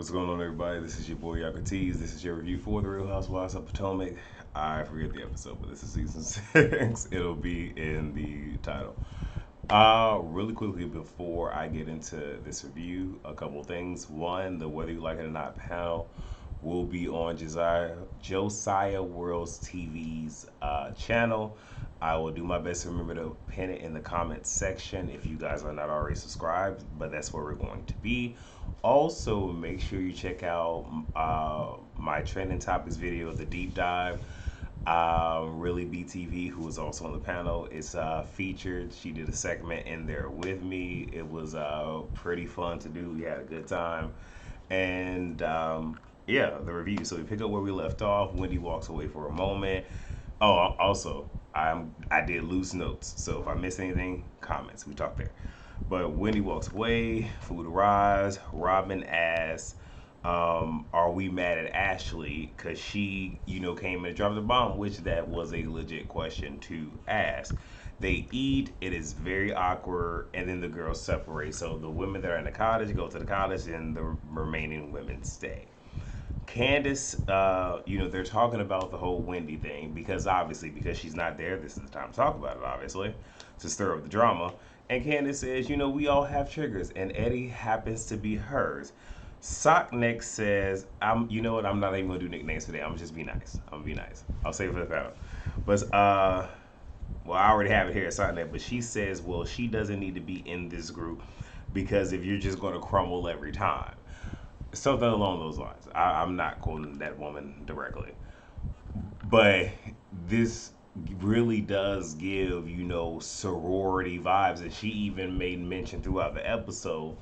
What's going on, everybody? This is your boy Yakatees. This is your review for the Real Housewives of Potomac. I forget the episode, but this is season 6. It'll be in the title. Really quickly before I get into this review, a couple things. One, the Whether You Like It or Not panel will be on Josiah Worlds TV's channel. I will do my best to remember to pin it in the comments section if you guys are not already subscribed, but that's where we're going to be. Also, make sure you check out my trending topics video, the deep dive. Really BTV, who was also on the panel, is featured. She did a segment in there with me. It was pretty fun to do. We had a good time. And yeah, the review. So we pick up where we left off. Wendy walks away for a moment. Oh, also, I did loose notes. So if I miss anything, comments. We talked there. But Wendy walks away. Food arrives. Robin asks, "Are we mad at Ashley? Because she, came and dropped the bomb," which that was a legit question to ask. They eat. It is very awkward, and then the girls separate. So the women that are in the cottage go to the cottage, and the remaining women stay. Candace, they're talking about the whole Wendy thing because she's not there. This is the time to talk about it, obviously, to stir up the drama. And Candace says, we all have triggers, and Eddie happens to be hers. Sockneck says, you know what? I'm not even gonna do nicknames today. I'm gonna just be nice. I'm gonna be nice. I'll save it for the panel. But well, I already have it here at Sockneck. But she says, well, she doesn't need to be in this group because if you're just gonna crumble every time, something along those lines. I'm not quoting that woman directly, but this really does give sorority vibes, and she even made mention throughout the episode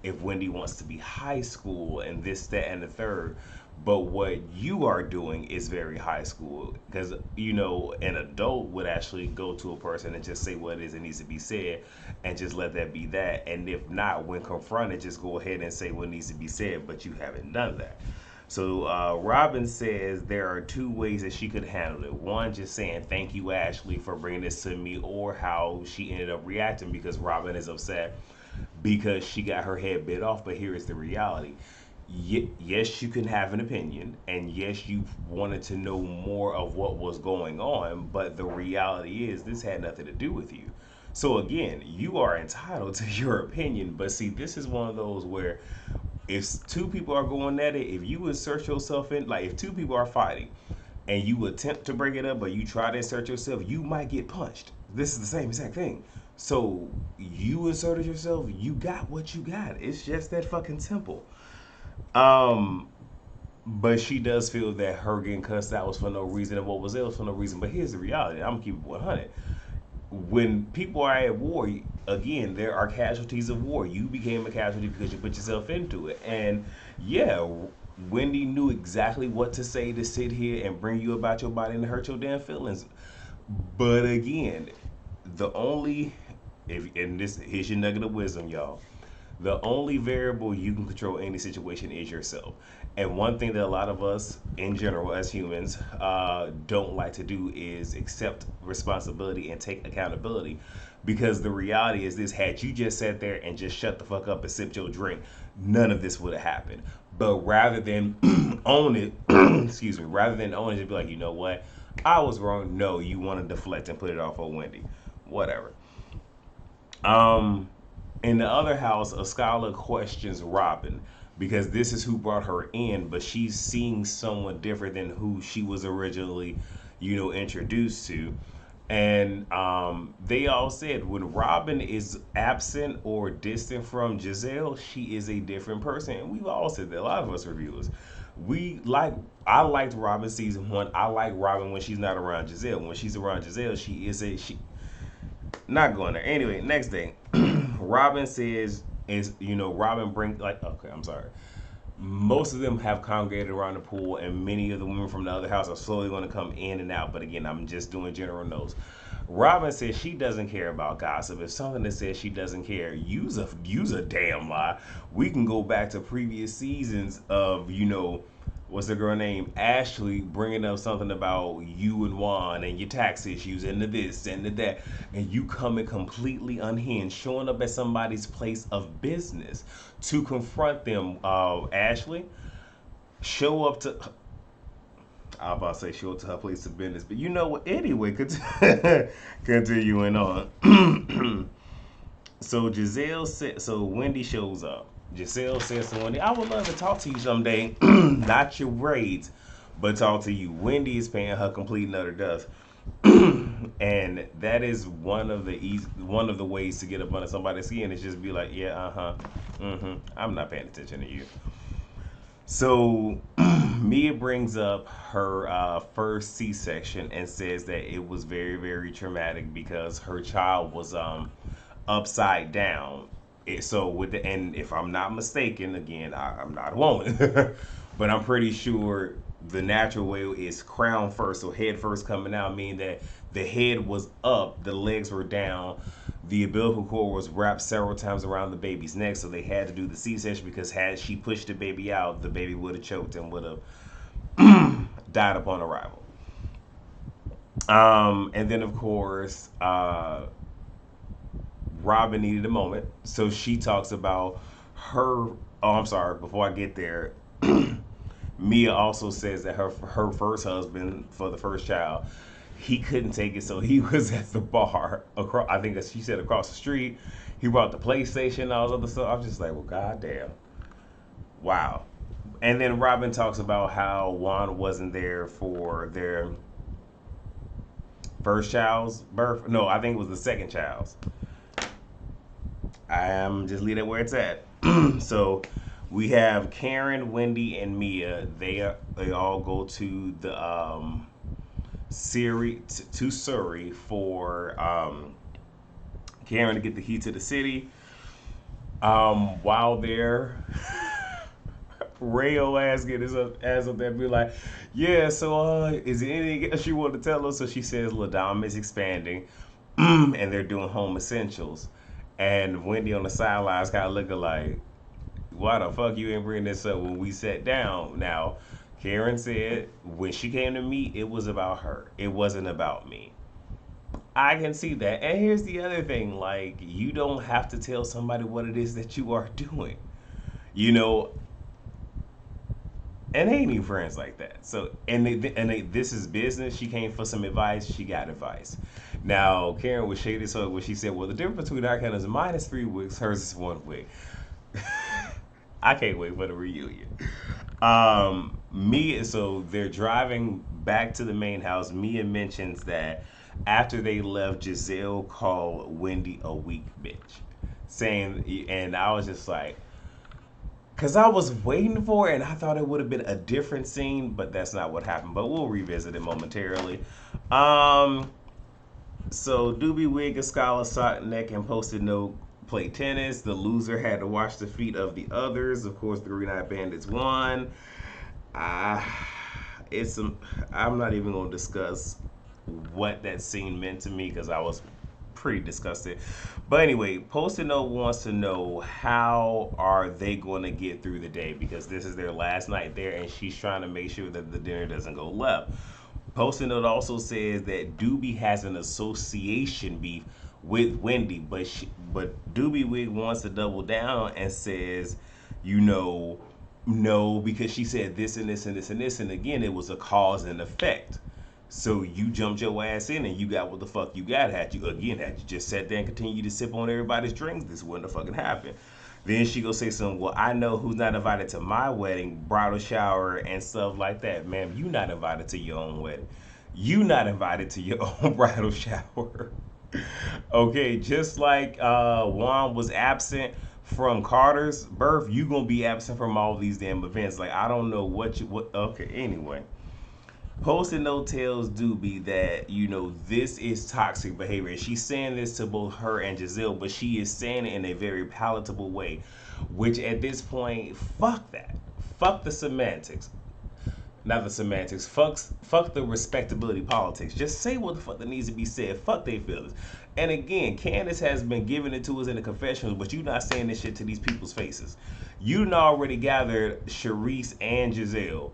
if Wendy wants to be high school and this, that, and the third. But what you are doing is very high school because, an adult would actually go to a person and just say what it is that needs to be said and just let that be that. And if not, when confronted, just go ahead and say what needs to be said, but you haven't done that. So Robin says there are two ways that she could handle it. One, just saying thank you, Ashley, for bringing this to me, or how she ended up reacting because Robin is upset because she got her head bit off. But here is the reality. Yes, you can have an opinion, and yes, you wanted to know more of what was going on, but the reality is this had nothing to do with you. So again, you are entitled to your opinion, but see, this is one of those where if two people are going at it, if you insert yourself in, like if two people are fighting and you attempt to break it up, but you try to insert yourself, you might get punched. This is the same exact thing. So you inserted yourself, you got what you got. It's just that fucking simple. Um, but she does feel that her getting cussed out was for no reason and what was else for no reason. But here's the reality. I'm gonna keep it 100. When people are at war, again, there are casualties of war. You became a casualty because you put yourself into it. And yeah, Wendy knew exactly what to say to sit here and bring you about your body and hurt your damn feelings. But again, the only if and this here's your nugget of wisdom, y'all. The only variable you can control any situation is yourself. And one thing that a lot of us, in general, as humans, don't like to do is accept responsibility and take accountability. Because the reality is this: had you just sat there and just shut the fuck up and sipped your drink, none of this would have happened. But rather than own it, excuse me, rather than own it, just be like, you know what, I was wrong. No, you want to deflect and put it off on Wendy. Whatever. Um, in the other house, a scholar questions Robin because this is who brought her in, but she's seeing someone different than who she was originally, introduced to. And they all said when Robin is absent or distant from Giselle, she is a different person. And we've all said that. A lot of us reviewers, we like. I liked Robin season one. I like Robin when she's not around Giselle. When she's around Giselle, she is a she. Not going there. Anyway, next thing, Robin says is Robin bring like okay, I'm sorry. Most of them have congregated around the pool, and many of the women from the other house are slowly going to come in and out. But again, I'm just doing general notes. Robin says she doesn't care about gossip. If something that says she doesn't care, use a damn lie. We can go back to previous seasons of what's the girl name? Ashley bringing up something about you and Juan and your tax issues and the this and the that, and you coming completely unhinged, showing up at somebody's place of business to confront them. Ashley, show up to. I was about to say show up to her place of business, but you know what? Anyway, continuing on. So Giselle said. So Wendy shows up. Giselle says to Wendy, "I would love to talk to you someday. Not your braids, but talk to you." Wendy is paying her complete and utter dust, and that is one of the ways to get up under somebody's skin is just be like, "Yeah, I'm not paying attention to you." So Mia brings up her first C-section and says that it was very, very traumatic because her child was upside down. So with the and if I'm not mistaken, again, I'm not a woman, but I'm pretty sure the natural way is crown first, so head first coming out, meaning that the head was up, the legs were down, the umbilical cord was wrapped several times around the baby's neck, so they had to do the C-section because had she pushed the baby out, the baby would have choked and would have died upon arrival. And then of course, Robin needed a moment, so she talks about her. Oh, I'm sorry. Before I get there, Mia also says that her first husband for the first child, he couldn't take it, so he was at the bar across. I think that she said across the street. He brought the PlayStation and all this other stuff. I was just like, well, goddamn, wow. And then Robin talks about how Juan wasn't there for their first child's birth. No, I think it was the second child's. I am just leave it where it's at. So we have Karen, Wendy, and Mia. They all go to the Surrey for Karen to get the key to the city. While there, Rayo ass get his ass up there and be like, yeah, so is there anything else you want to tell us? So she says Ladam is expanding and they're doing home essentials. And Wendy on the sidelines kind of looking like, why the fuck you ain't bring this up when we sat down? Now, Karen said when she came to me, it was about her. It wasn't about me. I can see that. And here's the other thing, like, you don't have to tell somebody what it is that you are doing. You know, and they ain't even friends like that. So, this is business. She came for some advice. She got advice. Now, Karen was shaded so when she said, "Well, the difference between our kind is minus 3 weeks. Hers is 1 week." I can't wait for the reunion. Mia. So they're driving back to the main house. Mia mentions that after they left, Giselle called Wendy a weak bitch, saying, and I was just like, because I was waiting for it and I thought it would have been a different scene, but that's not what happened. But we'll revisit it momentarily. Um, so Doobie Wig and Scholar sought neck and posted no play tennis. The loser had to wash the feet of the others. Of course, the Green Eyed Bandits won. Uh, it's some. I'm not even gonna discuss what that scene meant to me because I was pretty disgusted. But anyway, Post-it Note wants to know how are they going to get through the day because this is their last night there, and she's trying to make sure that the dinner doesn't go left. Post-it Note also says that Doobie has an association beef with Wendy, but Doobie Wig wants to double down and says, you know, no, because she said this and this and this and this, and again, it was a cause and effect. So you jumped your ass in and you got what the fuck you got. Had you just sat there and continued to sip on everybody's drinks, this wouldn't have fucking happened. Then she go say something, well, I know who's not invited to my wedding, bridal shower, and stuff like that. Ma'am, you not invited to your own wedding. You not invited to your own bridal shower. Okay, just like Juan was absent from Carter's birth, you gonna be absent from all these damn events. Like, I don't know what. Okay, anyway. Post-it note tells Doobie that, this is toxic behavior. She's saying this to both her and Giselle, but she is saying it in a very palatable way, which at this point, fuck that. Fuck the semantics. Not the semantics. Fuck the respectability politics. Just say what the fuck that needs to be said. Fuck they feelings. And again, Candace has been giving it to us in the confessionals, but you not saying this shit to these people's faces. You done already gathered Sharice and Giselle.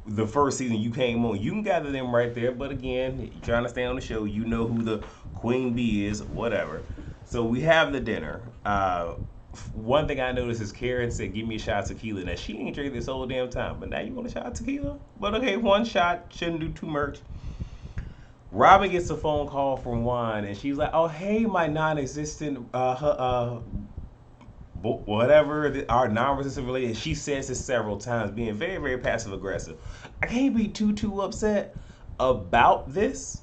the first season you came on, you can gather them right there. But again, you're trying to stay on the show, you know who the queen bee is, whatever. So we have the dinner. One thing I noticed is Karen said, "Give me a shot of tequila." Now she ain't drank this whole damn time, but now you want a shot of tequila? But okay, one shot shouldn't do too much. Robin gets a phone call from Juan, and she's like, "Oh, hey, my non-existent, whatever, our non-resistant related." She says this several times, being very, very passive aggressive. I can't be too upset about this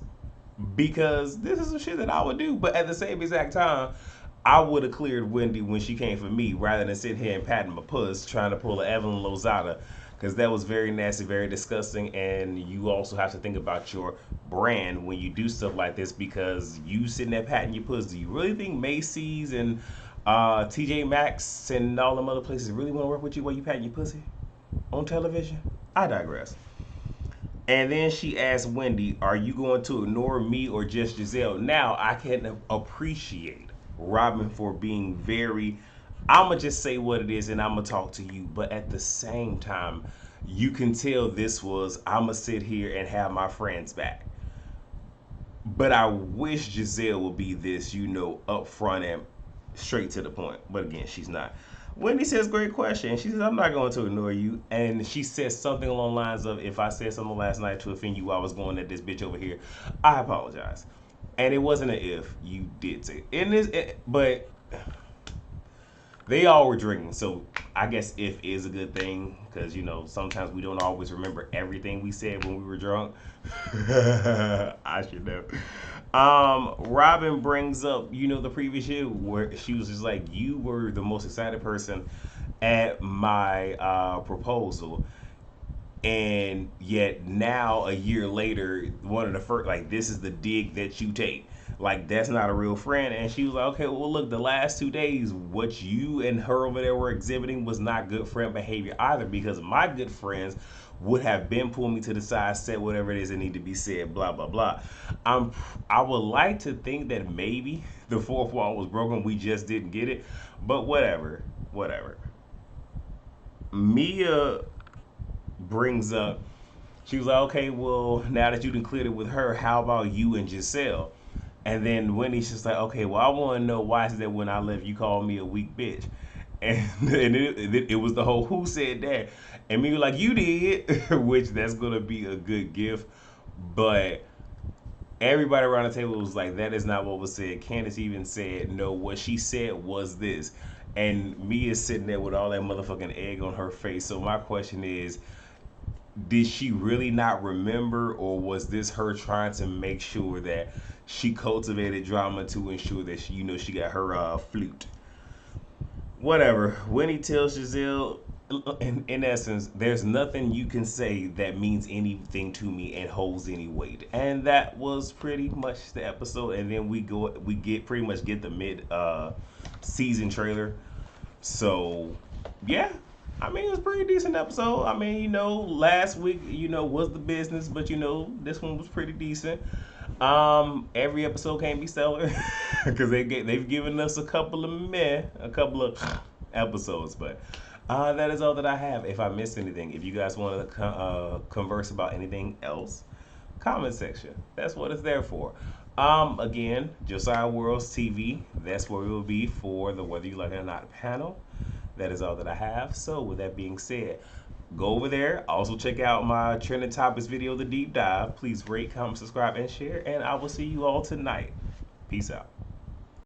because this is the shit that I would do. But at the same exact time, I would have cleared Wendy when she came for me rather than sit here and patting my puss trying to pull a Evelyn Lozada because that was very nasty, very disgusting. And you also have to think about your brand when you do stuff like this because you sitting there patting your puss. Do you really think Macy's and TJ Maxx and all them other places really want to work with you while you patting your pussy on television? I digress. And then she asked Wendy, "Are you going to ignore me or just Giselle?" Now, I can appreciate Robin for being very, I'm going to just say what it is and I'm going to talk to you. But at the same time, you can tell this was, I'm going to sit here and have my friends back. But I wish Giselle would be this, upfront and straight to the point. But again, she's not. Wendy says, "Great question." She says, "I'm not going to ignore you." And she says something along the lines of, "If I said something last night to offend you while I was going at this bitch over here, I apologize." And it wasn't an if, you did say it. But they all were drinking. So I guess if is a good thing because, sometimes we don't always remember everything we said when we were drunk. I should know. Robin brings up, the previous year where she was just like, "You were the most excited person at my proposal." And yet now, a year later, one of the first, like, this is the dig that you take. Like, that's not a real friend. And she was like, "Okay, well, look, the last 2 days, what you and her over there were exhibiting was not good friend behavior either, because my good friends would have been pulled me to the side, said whatever it is that need to be said, blah, blah, blah." I would like to think that maybe the fourth wall was broken. We just didn't get it. But whatever, whatever. Mia brings up, she was like, "Okay, well, now that you done cleared it with her, how about you and Giselle?" And then Wendy's just like, "Okay, well, I want to know why is that when I left, you called me a weak bitch?" And it was the whole "who said that?" And me was like, "You did," which that's going to be a good gift. But everybody around the table was like, "That is not what was said." Candace even said, "No, what she said was this." And me is sitting there with all that motherfucking egg on her face. So my question is, did she really not remember, or was this her trying to make sure that she cultivated drama to ensure that she got her flute? Whatever. Winnie tells Giselle, in essence, "There's nothing you can say that means anything to me and holds any weight." And that was pretty much the episode. And then we get pretty much get the mid season trailer. So yeah, I mean, it was a pretty decent episode. I mean, last week, was the business, but this one was pretty decent. Every episode can't be stellar because they've given us a couple of episodes, but that is all that I have. If I missed anything, if you guys want to converse about anything else, comment section. That's what it's there for. Again, Josiah Worlds TV. That's where we will be for the Whether You Like It or Not panel. That is all that I have. So, with that being said, go over there. Also, check out my trending topics video, The Deep Dive. Please rate, comment, subscribe, and share. And I will see you all tonight. Peace out.